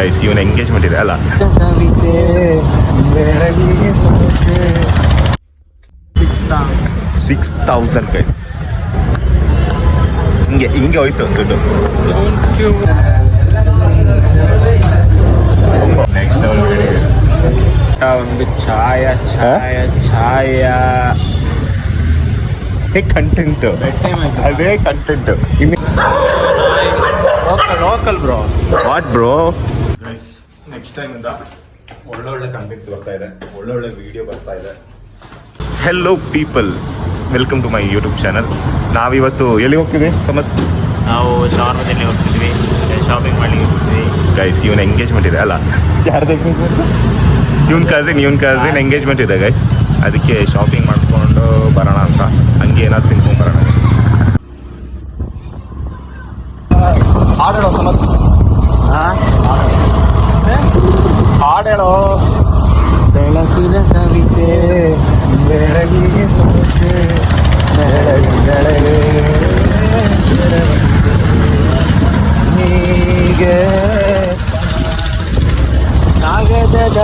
Guys ಇವನ engagement ಇದೆ ಅಲ್ಲ. 6,000 ಗೈಸ್. ಹಿಂಗೆ ಹೋಯ್ತು ದುಡ್ಡು. ನೆಕ್ಸ್ಟ್ ಒಂದು ಚಾಯ ಕಂಟೆಂಟ್ ಅದೇ content. Local bro. What bro? Next time ಇಂದ ಒಳ್ಳೊಳ್ಳೆ ಕಂಟೆಂಟ್ಸ್ ಬರ್ತಾ ಇದೆ, ಒಳ್ಳೊಳ್ಳೆ ವಿಡಿಯೋ ಬರ್ತಾ ಇದೆ. Hello people, welcome to my YouTube channel. ನಾವಿವತ್ತು ಎಲ್ಲಿ ಹೋಗ್ತಿದ್ವಿ ಸಮತ್? ನಾವು ಶಾರ್ಮದಲ್ಲಿ ಹೋಗ್ತಿದ್ವಿ, ಶಾಪಿಂಗ್ ಮಾಡ್ಲಿಕ್ಕೆ ಹೋಗ್ತಿದ್ವಿ. ಗೈಸ್ ಇವನ ಎಂಗೇಜ್ಮೆಂಟ್ ಇದೆ ಅಲ್ಲ. ಯಾರ್ದು ಎಂಗೇಜ್ಮೆಂಟ್? ಇವನ್ ಕಸಿನ್ ಎಂಗೇಜ್ಮೆಂಟ್ ಇದೆ ಗೈಸ್. ಅದಕ್ಕೆ ಶಾಪಿಂಗ್ ಮಾಡ್ಕೊಂಡು ಬರೋಣ ಅಂತ, ಹಂಗೆ ಏನಾದ್ರು ತಿನ್ಕೊಂಡು ಬರೋಣ. ಹಾಡೇಳೋ ಸಮತ್, ಹಾಡೇಳೋ. ಬೆಳಕಿನ ಕವಿತೆ ಬೆಳಗಿಗೆ ಸೋತೆ ಹೀಗೆ ಕಾಗದದ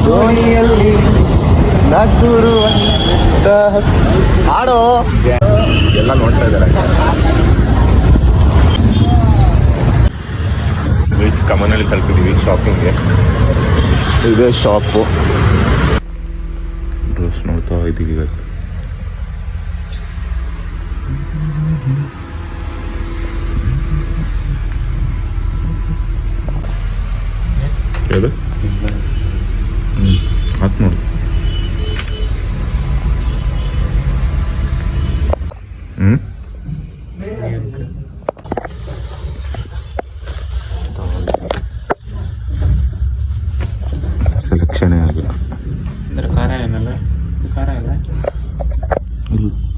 ದೋಣಿಯಲ್ಲಿ ನಗುರುವಂತ ಹಾಡೋ. ಎಲ್ಲ ನೋಡ್ತಾ ಇದ್ದಾರೆ ಗೈಸ್. ಕಮನಲ್ಲಿ ತಲುಪಿದ್ದೀವಿ ಶಾಪಿಂಗ್ಗೆ. ಇದೇ ಶಾಪು, ಡ್ರೆಸ್ ನೋಡ್ತಾ ಇದ್ದೀವಿ ಗೈಸ್. ಯಾವುದು? ಆತ್ ನೋಡು. ಸೆಲೆಕ್ಷನೇ ಆಗಿಲ್ಲ ಅಂದ್ರೆ ಖಾರ ಏನಲ್ಲ, ಖಾರ ಇಲ್ಲ.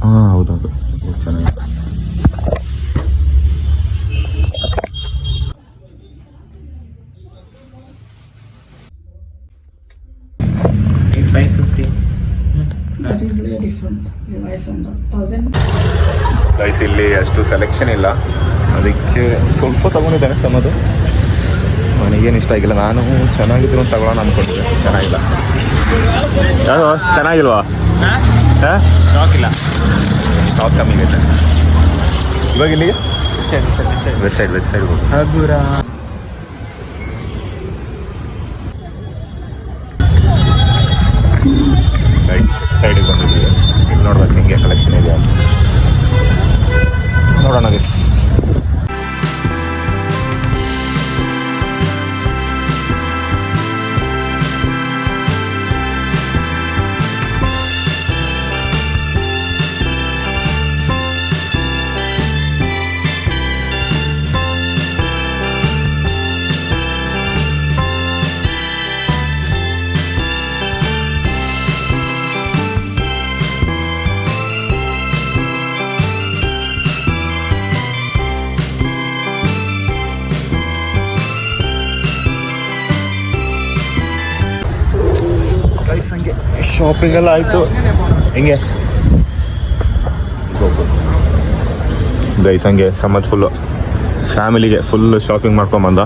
ಹಾಂ ಹೌದೌದು, ಚೆನ್ನಾಗಿದೆ. ಗೈಸ್ ಇಲ್ಲಿ ಅಷ್ಟು ಸೆಲೆಕ್ಷನ್ ಇಲ್ಲ, ಅದಕ್ಕೆ ಸ್ವಲ್ಪ ತಗೊಂಡಿದ್ದಾನೆ ಸಮದು. ನನಗೇನು ಇಷ್ಟ ಆಗಿಲ್ಲ. ನಾನು ಚೆನ್ನಾಗಿದ್ರು ತಗೊಳ್ಳೋಣ ಅಂದ್ಕೊಂಡಿದ್ದೆ, ಚೆನ್ನಾಗಿಲ್ಲ. ಯಾವುದು ಚೆನ್ನಾಗಿಲ್ವಾ? ಸ್ಟಾಕ್ ಇಲ್ಲ, ಸ್ಟಾಕ್ ಕಮ್ಮಿ ಇದೆ ಇವಾಗ. ಇಲ್ಲಿಗೆ ವೆಸ್ಟ್ ಸೈಡ್ ಹೋಗಿ ಗೈಸ್ ಸೈಡಿಗೆ ಬಂದಿದ್ದೀವಿ. ಇಲ್ಲಿ ನೋಡ್ಬೇಕು ಹಿಂಗೆ ಕಲೆಕ್ಷನ್ ಇದೆ ಅಂತ ನೋಡೋಣ ಗೈಸ್. ಹಂಗೆ ಶಾಪಿಂಗ್ ಎಲ್ಲ ಆಯಿತು. ಹೆಂಗೆ ಗೈಸ್ ಹಂಗೆ ಸಮತ್ ಫುಲ್ಲು ಫ್ಯಾಮಿಲಿಗೆ ಫುಲ್ ಶಾಪಿಂಗ್ ಮಾಡ್ಕೊಂಬಂದ.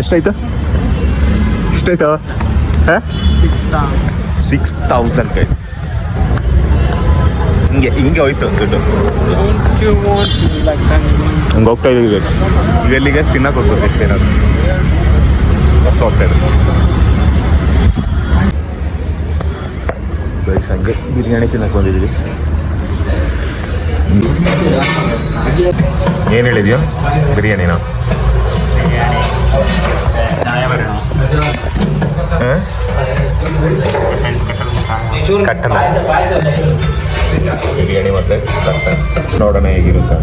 ಎಷ್ಟಾಯ್ತು? ಎಷ್ಟಾಯ್ತು? 6,000 ಗೈಸ್. ಹಿಂಗೆ ಹೋಯ್ತು ದುಡ್ಡು. ಹಂಗೆ ಹೋಗ್ತಾ ಇದೀವಿ ಗೈಸ್. ಈಗ ಎಲ್ಲಿಗೆ ತಿನ್ನಕ್ಕೆ ಹೋಗ್ಬೇಕು ಗೈಸ್. ಏನಾದ್ರು ಹೊಸ ಹೋಗ್ತಾ ಇದೆ ಗೈಸ್. ಹಂಗೆ ಬಿರಿಯಾನಿ ತಿನ್ನಕ್ಕೆ ಬಂದಿದ್ದೀವಿ. ಏನು ಹೇಳಿದ್ಯೋ ಬಿರಿಯಾನಿನ? ಕಟ್ಟನ ಬಿರಿಯಾನಿ ಮತ್ತೆ ಕಟ್ಟನ್ ನೋಡೋಣ ಹೇಗಿರುತ್ತೆ.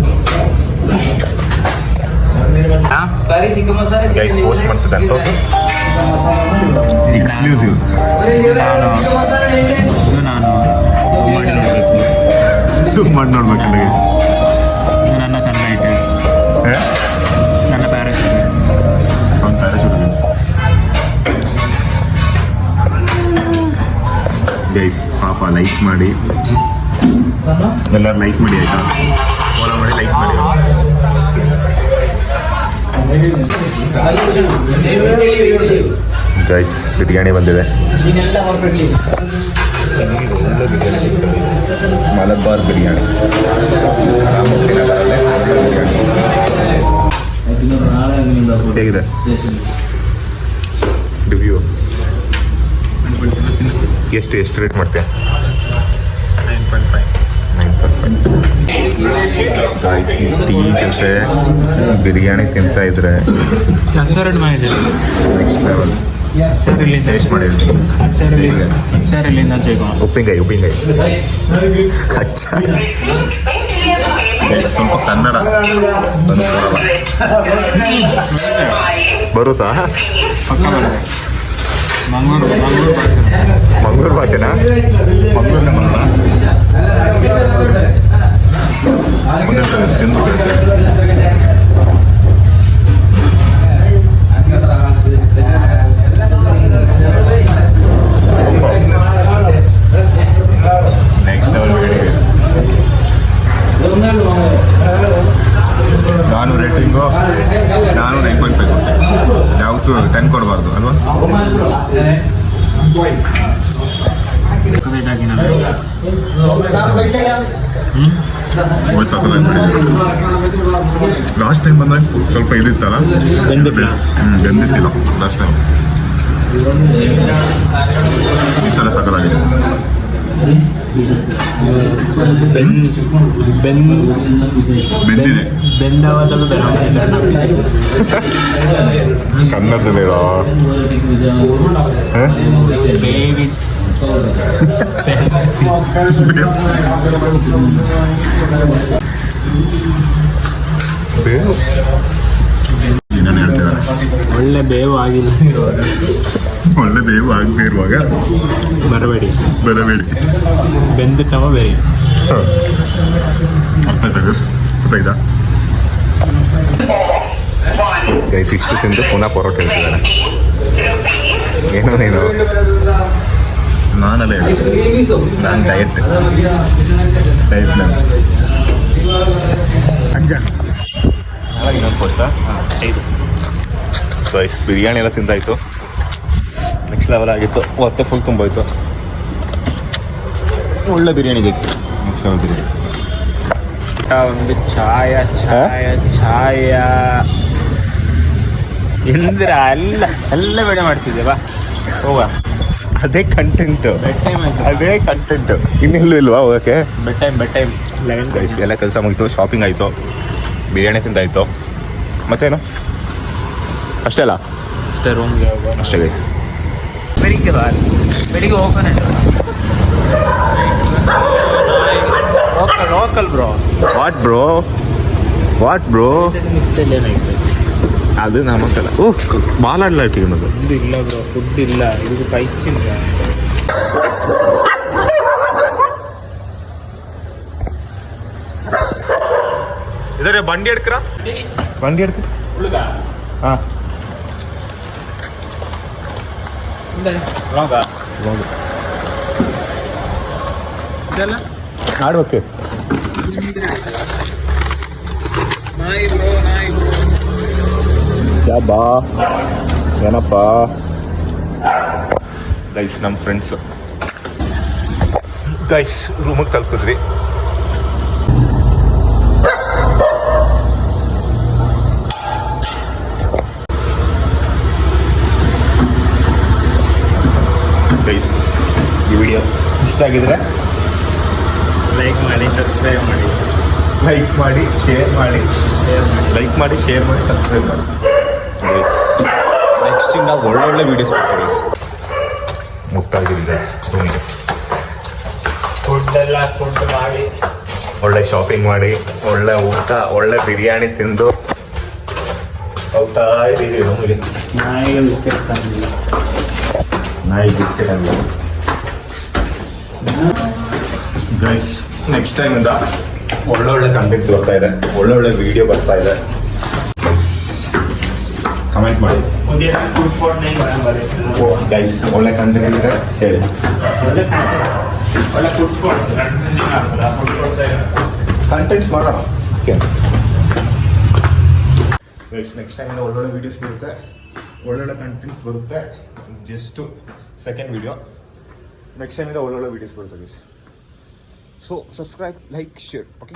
ಗೈಸ್ ಪೋಸ್ಟ್ ಮಾಡ್ತಿದ್ದೆ ಅಂತ ಎಕ್ಸ್ಕ್ಲೂಸಿವ್. ನಾನು ಜೂಮ್ ಮಾಡಿ ನೋಡ್ಬೇಕಂದ್ರೆ ಗೈಸ್. ನನ್ನ ಸನ್ಲೈಟ್, ನನ್ನ ಪ್ಯಾರಾಶೂಟ್, ಒಂದು ಪ್ಯಾರಾಶೂಟ್ ಗೈಸ್. ಪಾಪ ಲೈಕ್ ಮಾಡಿ, ಎಲ್ಲರೂ ಲೈಕ್ ಮಾಡಿ ಆಯಿತಾ? ಫಾಲೋ ಮಾಡಿ, ಲೈಕ್ ಮಾಡಿ. ಗೈಸ್ ಬಿರಿಯಾನಿ ಬಂದಿದೆ. ಮಲಬಾರ್ ಬಿರಿಯಾನಿ ರಾಮೋಜಿನಗರಲ್ಲೇ ಬಿರಿಯಾನಿ ಹೇಗಿದೆ ರಿವ್ಯೂ? ಎಷ್ಟು ರೇಟ್ ಮಾಡ್ತೀಯ? 9.5. ಟೀ ಜೊತೆ ಬಿರಿಯಾನಿ ತಿಂತಾ ಇದ್ರೆ ನೆಕ್ಸ್ಟ್ ಲೆವೆಲ್. ಟೇಸ್ಟ್ ಮಾಡಿ ಉಪ್ಪಿನಕಾಯಿ ಸ್ವಲ್ಪ ಕನ್ನಡ ಬರುತ್ತಾ? ಮಂಗಳೂರು ಭಾಷೆನಾ? ಮಂಗಳೂರಿನ ಒಂದೊಂದ್ಸಲ ತಿಂದು ನೆಕ್ಸ್ಟ್ ಲೆವೆಲ್. ನಾನು ರೇಟಿಂಗು 9.5 ಕೊಟ್ಟೆ. ಯಾವತ್ತೂ 10 ಕೊಡಬಾರ್ದು ಅಲ್ವಾ? ಲಾಸ್ಟ್ ಟೈಮ್ ಬಂದಾಗ ಸ್ವಲ್ಪ ಇದಿತ್ತಲ್ಲ, ಬೆಂದಿತ್ತಿಲ್ಲ ಲಾಸ್ಟ್ ಟೈಮ್. ಈ ಸಲ ಸಕಲಾಗಿದೆ. ಬೆಂದಿದೆ ಕನ್ನಡದಲ್ಲಿ ಏನೇನು ಹೇಳ್ತಿದ್ದಾರೆ. ಒಳ್ಳೆ ಬೇವು ಆಗಿಲ್ಲ, ಒಳ್ಳೆ ಬೇವು ಆಗದೆ ಇರುವಾಗ ಬರಬೇಡಿ ಬೆಂದಿಟ್ಟವ ಬೇರೆ. ಅರ್ಥ ಗೊತ್ತಾಯ್ತಾ ಗೈಸ್? ಇಷ್ಟು ತಿಂದು ಪುನಃ ಪರೋಟ ಹೇಳ್ತಿದ್ದಾನೆ. ಏನೋ ನೀನು ನಾನಲ್ಲೇ ನಾನು ಡಯಟ್ ನಾನು ಇನ್ನೊಂದು ಕೊಡ್ತಾ. ಗೈಸ್ ಬಿರಿಯಾನಿ ಎಲ್ಲ ತಿಂದಾಯ್ತು, ನೆಕ್ಸ್ಟ್ ಲೆವೆಲ್ ಆಗಿತ್ತು. ಹೊಟ್ಟೆ ಫುಲ್ ತುಂಬೋಯ್ತು. ಒಳ್ಳೆ biryani guys, next level biryani. ಒಂದು ಛಾಯ ಎಂದ್ರ ಎಲ್ಲ ಬೇಡ ಮಾಡ್ತಿದ್ದೆ. ಬಾ ಹೋಗ, ಅದೇ ಕಂಟೆಂಟ್, ಅದೇ ಕಂಟೆಂಟ್. ಇನ್ನೆಲ್ಲೂ ಇಲ್ವಾ ಹೋಗಕ್ಕೆ? ಬೆಡ್ ಟೈಮ್ ಗೈಸ್ ಎಲ್ಲ ಕೆಲಸ ಮುಗಿತು, ಶಾಪಿಂಗ್ ಆಯಿತು, ಬಿರಿಯಾನಿ ತಿಂದಾಯ್ತು, ಮತ್ತೇನು? ಅಷ್ಟೇ ಅಲ್ಲ? ಅಷ್ಟೇ. ರೂಮ್ಗೆ ಹೋಗೋಣ ಅಷ್ಟೇ ಗೈಸ್. ಬೆಳಿಗ್ಗೆ ಹೋಗೋಣ. Local bro. ವಾಟ್ ಬ್ರೋ ಏನಾಗಿದೆ ಅದು ನಮ್ಮಕ್ಕಲ್ಲ. ಬಾಲಾಡ್ಲ ಇಟ್ಟಿರೋದು ಫುಡ್ ಇಲ್ಲ ಬ್ರೋ, ಫುಡ್ ಇಲ್ಲ. ಇದು ಕೈಚಿಲ್ಲ. ಇದರ ಬಂಡಿ ಎಡ್ಕ್ರ ಹುಡುಗ ಹಾಂ ಇದೆಲ್ಲ ಆಡ್ಬೇಕು. ಬಾ ಏನಪ್ಪ ಗೈಸ್, ನಮ್ಮ ಫ್ರೆಂಡ್ಸ್ ಗೈಸ್ ರೂಮಿಗೆ ತಲುಪಿದ್ವಿ. ಗೈಸ್ ಈ ವಿಡಿಯೋ ಇಷ್ಟ ಆಗಿದ್ರೆ ಲೈಕ್ ಮಾಡಿ, ಸಬ್ಸ್ಕ್ರೈಬ್ ಮಾಡಿ. ಲೈಕ್ ಮಾಡಿ, ಶೇರ್ ಮಾಡಿ, ಸಬ್ಸ್ಕ್ರೈಬ್ ಮಾಡಿ. ನೆಕ್ಸ್ಟ್ ಇಂದ ಒಳ್ಳೊಳ್ಳೆ ವೀಡಿಯೋಸ್ ಮಾಡ್ತೀವಿ. ಮುಟ್ಟಾಗಿರಿ ಗೈಸ್ ರೂಮಿಗೆ. ಫುಡ್ ಮಾಡಿ, ಒಳ್ಳೆ ಶಾಪಿಂಗ್ ಮಾಡಿ, ಒಳ್ಳೆ ಊಟ, ಒಳ್ಳೆ ಬಿರಿಯಾನಿ ತಿಂದು ಹೋಗ್ತಾ ಇದ್ದೀವಿ ರೂಮಿಗೆ. ನಾಯಿಗೆ ಬಿಸ್ಕೆಟ್ ತಂದಿಲ್ಲ. ನಾಯಿ ಬಿಸ್ಕೆಟ್ ಅಂತ ಗೈಸ್. ನೆಕ್ಸ್ಟ್ ಟೈಮಿಂದ ಒಳ್ಳೊಳ್ಳೆ ಕಂಟೆಂಟ್ಸ್ ಬರ್ತಾ ಇದೆ, ಒಳ್ಳೊಳ್ಳೆ ವಿಡಿಯೋ ಬರ್ತಾ ಇದೆ. ಕಮೆಂಟ್ ಮಾಡಿ ಗೈಸ್. ಒಳ್ಳೆ ಕಂಟೆಂಟ್ ಇದ್ರೆ ಹೇಳಿ. ಕಂಟೆಂಟ್ಸ್ ಮಾಡೋಣ. ಗೈಸ್ ನೆಕ್ಸ್ಟ್ ಟೈಮಿಂದ ಒಳ್ಳೊಳ್ಳೆ ವೀಡಿಯೋಸ್ ಬರುತ್ತೆ, ಒಳ್ಳೊಳ್ಳೆ ಕಂಟೆಂಟ್ಸ್ ಬರುತ್ತೆ. ಜಸ್ಟು ಸೆಕೆಂಡ್ ವೀಡಿಯೋ, ನೆಕ್ಸ್ಟ್ ಟೈಮಿಂದ ಒಳ್ಳೊಳ್ಳೆ ವೀಡಿಯೋಸ್ ಬರುತ್ತೆ guys. So subscribe, like, share. Okay.